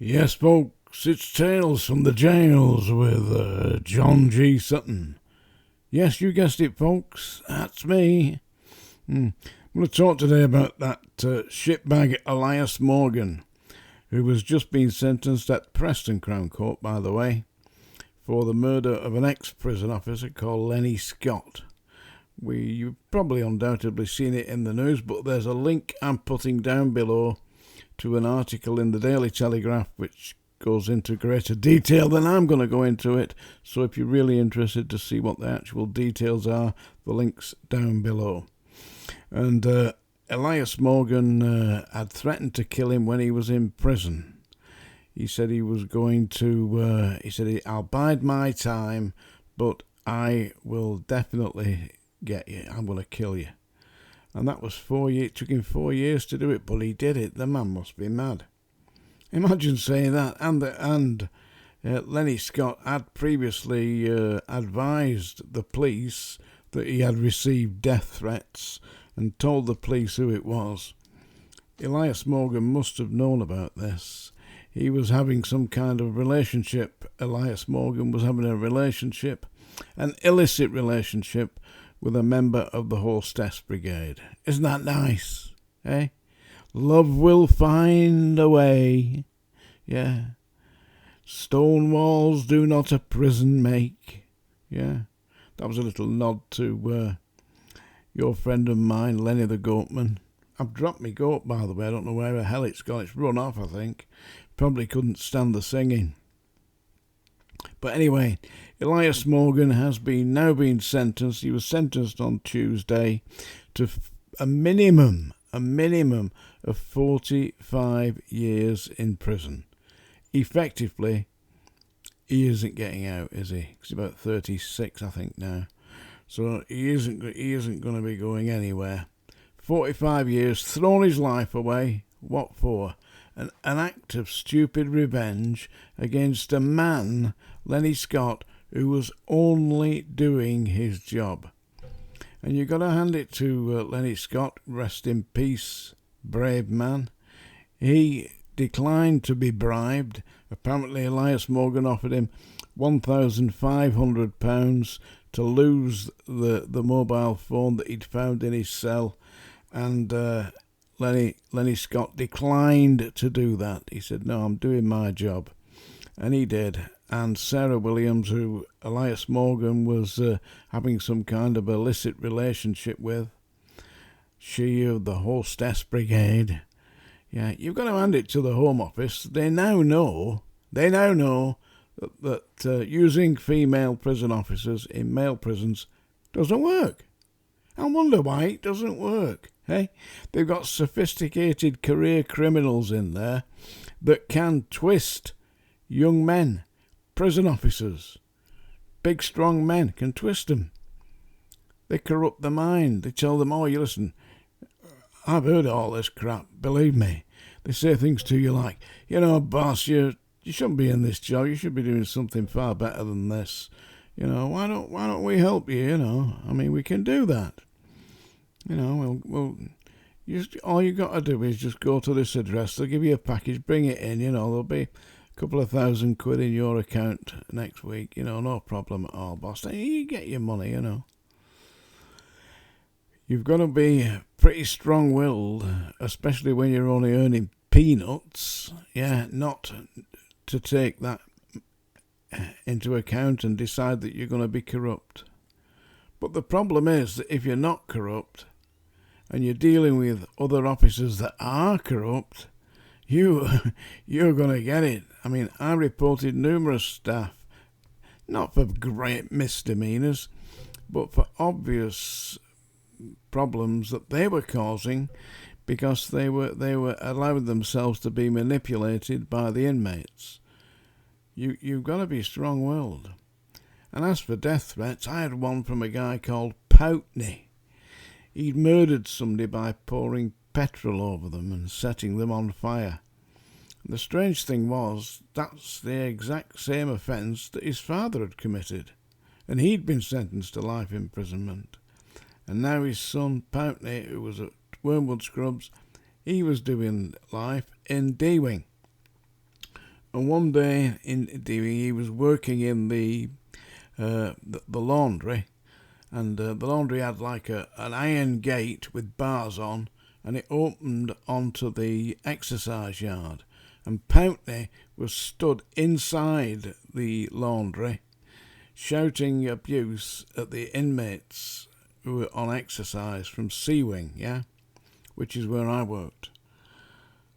Yes, folks, it's Tales from the Jails with John G. Sutton. Yes, you guessed it, folks. That's me. I'm going to talk today about that shitbag Elias Morgan, who was just being sentenced at Preston Crown Court, by the way, for the murder of an ex-prison officer called Lenny Scott. You've probably undoubtedly seen it in the news, but there's a link I'm putting down below to an article in the Daily Telegraph which goes into greater detail than I'm going to go into it. So if you're really interested to see what the actual details are, the link's down below. And Elias Morgan had threatened to kill him when he was in prison. He said he was going to, I'll bide my time, but I will definitely get you. I'm going to kill you. And that was 4 years. It took him 4 years to do it, but he did it. The man must be mad. Imagine saying that. And Lenny Scott had previously advised the police that he had received death threats and told the police who it was. Elias Morgan must have known about this. He was having some kind of relationship. Elias Morgan was having a relationship, an illicit relationship, with a member of the Hostess Brigade. Isn't that nice? Eh? Love will find a way. Yeah. Stone walls do not a prison make. Yeah. That was a little nod to your friend of mine, Lenny the Goatman. I've dropped my goat, by the way. I don't know where the hell it's gone. It's run off, I think. Probably couldn't stand the singing. But anyway, Elias Morgan has now been sentenced. He was sentenced on Tuesday to a minimum of 45 years in prison. Effectively, he isn't getting out, is he? He's about 36, I think, now. So he isn't going to be going anywhere. 45 years, thrown his life away. What for? An act of stupid revenge against a man, Lenny Scott, who was only doing his job. And you've got to hand it to Lenny Scott, rest in peace, brave man. He declined to be bribed. Apparently Elias Morgan offered him £1,500 to lose the mobile phone that he'd found in his cell, and Lenny Scott declined to do that. He said, no, I'm doing my job. And he did. And Sarah Williams, who Elias Morgan was having some kind of illicit relationship with, she of the Hostess Brigade. Yeah, you've got to hand it to the Home Office. They now know that using female prison officers in male prisons doesn't work. I wonder why it doesn't work. Hey, they've got sophisticated career criminals in there that can twist young men, prison officers. Big, strong men can twist them. They corrupt the mind. They tell them, oh, you listen, I've heard all this crap, believe me. They say things to you like, you know, boss, you shouldn't be in this job. You should be doing something far better than this. You know, why don't we help you, you know? I mean, we can do that. You know, all you got to do is just go to this address. They'll give you a package, bring it in. You know, there'll be a couple of £1,000 in your account next week. You know, no problem at all, boss. You get your money. You know, you've got to be pretty strong-willed, especially when you're only earning peanuts. Yeah, not to take that into account and decide that you're going to be corrupt. But the problem is that if you're not corrupt, and you're dealing with other officers that are corrupt, you're going to get it. I mean, I reported numerous staff, not for great misdemeanors, but for obvious problems that they were causing because they were allowing themselves to be manipulated by the inmates. You've got to be strong-willed. And as for death threats, I had one from a guy called Poutney. He'd murdered somebody by pouring petrol over them and setting them on fire. The strange thing was, that's the exact same offence that his father had committed, and he'd been sentenced to life imprisonment. And now his son, Poutney, who was at Wormwood Scrubs, he was doing life in D-Wing. And one day he was working in the laundry, and the laundry had like an iron gate with bars on, and it opened onto the exercise yard. And Pountney was stood inside the laundry, shouting abuse at the inmates who were on exercise from C-Wing, yeah, which is where I worked.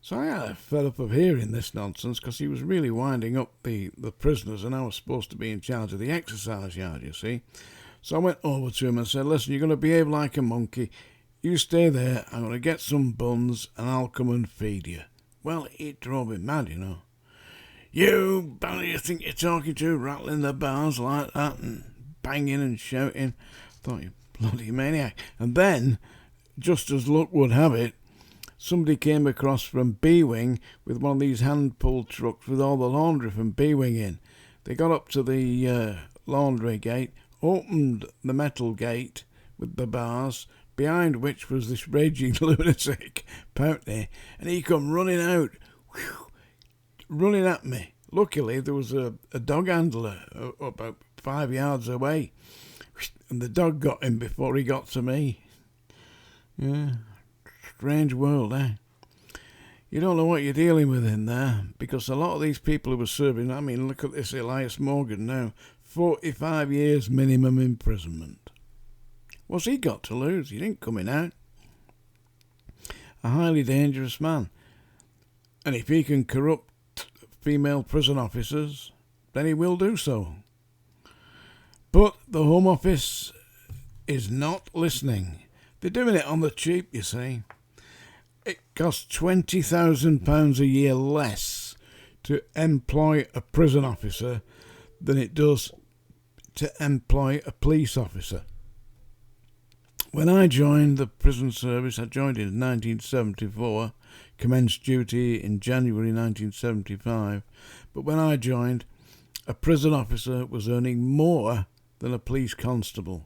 So I got fed up of hearing this nonsense because he was really winding up the prisoners, and I was supposed to be in charge of the exercise yard, you see. So I went over to him and said, listen, you're going to behave like a monkey. You stay there, I'm going to get some buns and I'll come and feed you. Well, it drove him mad, you know. You think you're talking to, rattling the bars like that and banging and shouting. I thought, you bloody maniac. And then, just as luck would have it, somebody came across from B-Wing with one of these hand-pulled trucks with all the laundry from B-Wing in. They got up to the laundry gate, opened the metal gate with the bars, behind which was this raging lunatic, Pountney, and he come running out, running at me. Luckily, there was a dog handler about 5 yards away, and the dog got him before he got to me. Yeah, strange world, eh? You don't know what you're dealing with in there, because a lot of these people who were serving, I mean, look at this Elias Morgan now, 45 years minimum imprisonment. What's he got to lose? He didn't coming out. A highly dangerous man. And if he can corrupt female prison officers, then he will do so. But the Home Office is not listening. They're doing it on the cheap, you see. It costs £20,000 a year less to employ a prison officer than it does to employ a police officer. When I joined the prison service, I joined in 1974, commenced duty in January 1975, but when I joined, a prison officer was earning more than a police constable.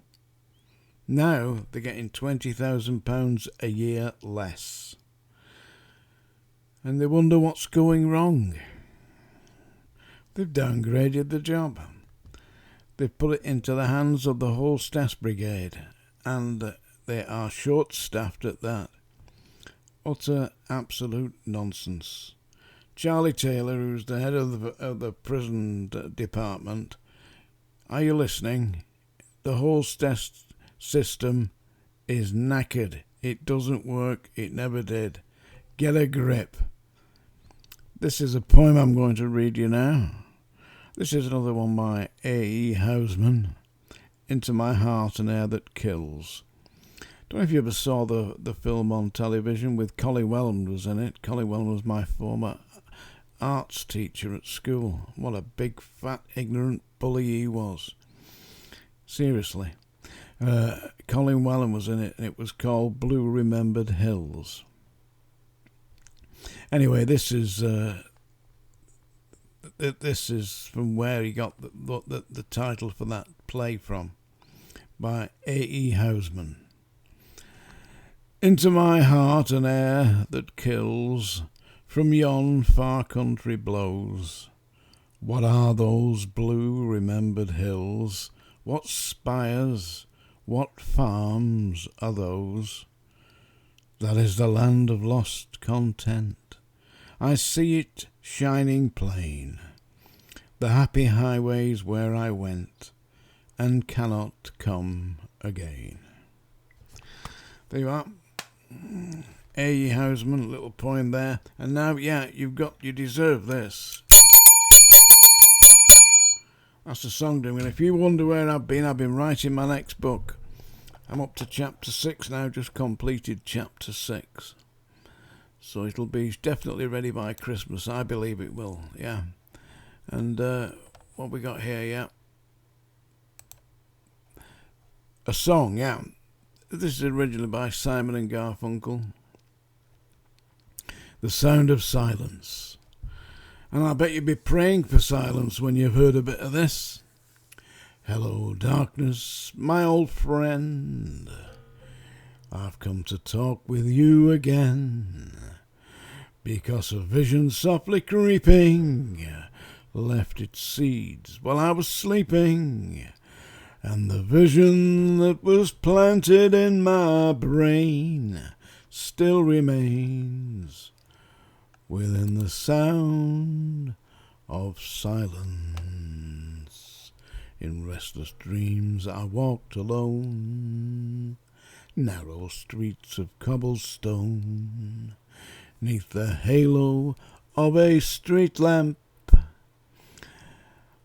Now they're getting £20,000 a year less. And they wonder what's going wrong. They've downgraded the job. They've put it into the hands of the Hostess Brigade, and they are short-staffed at that. Utter, absolute nonsense. Charlie Taylor, who's the head of the prison department, are you listening? The Hostess system is knackered. It doesn't work. It never did. Get a grip. This is a poem I'm going to read you now. This is another one by A.E. Housman, Into My Heart an Air That Kills. Don't know if you ever saw the film on television with Collie Whelmond was in it. Collie Whelmond was my former arts teacher at school. What a big, fat, ignorant bully he was. Seriously. Colin Whelmond was in it, and it was called Blue Remembered Hills. Anyway, this is from where he got the title for that play from, by A.E. Housman. Into my heart an air that kills from yon far country blows. What are those blue remembered hills? What spires, what farms are those? That is the land of lost content. I see it shining plain, the happy highways where I went and cannot come again. There you are. A.E. Housman, a little poem there. And now, yeah, you deserve this. That's the song doing. And if you wonder where I've been writing my next book. I'm up to chapter 6 now, just completed chapter 6. So it'll be definitely ready by Christmas. I believe it will, yeah. And what we got here, yeah. A song, yeah. This is originally by Simon and Garfunkel. The Sound of Silence. And I bet you'll be praying for silence when you've heard a bit of this. Hello, darkness, my old friend. I've come to talk with you again. because a vision softly creeping left its seeds while I was sleeping, and the vision that was planted in my brain still remains within the sound of silence. In restless dreams I walked alone, narrow streets of cobblestone, 'neath the halo of a street lamp,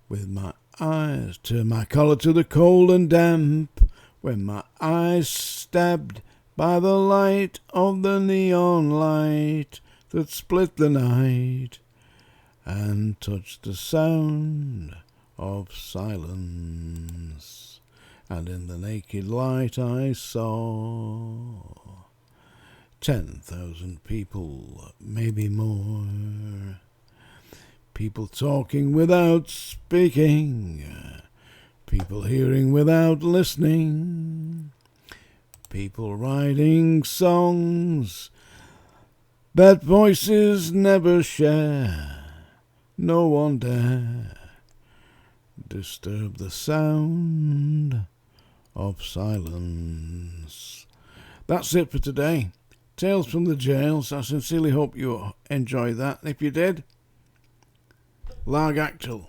with my eyes turned my collar to the cold and damp, when my eyes stabbed by the light of the neon light that split the night and touched the sound of silence. And in the naked light I saw 10,000 people, maybe more. People talking without speaking, people hearing without listening, people writing songs that voices never share. No one dare disturb the sound of silence. That's it for today. Tales from the Jails. I sincerely hope you enjoyed that. If you did, Largactyl.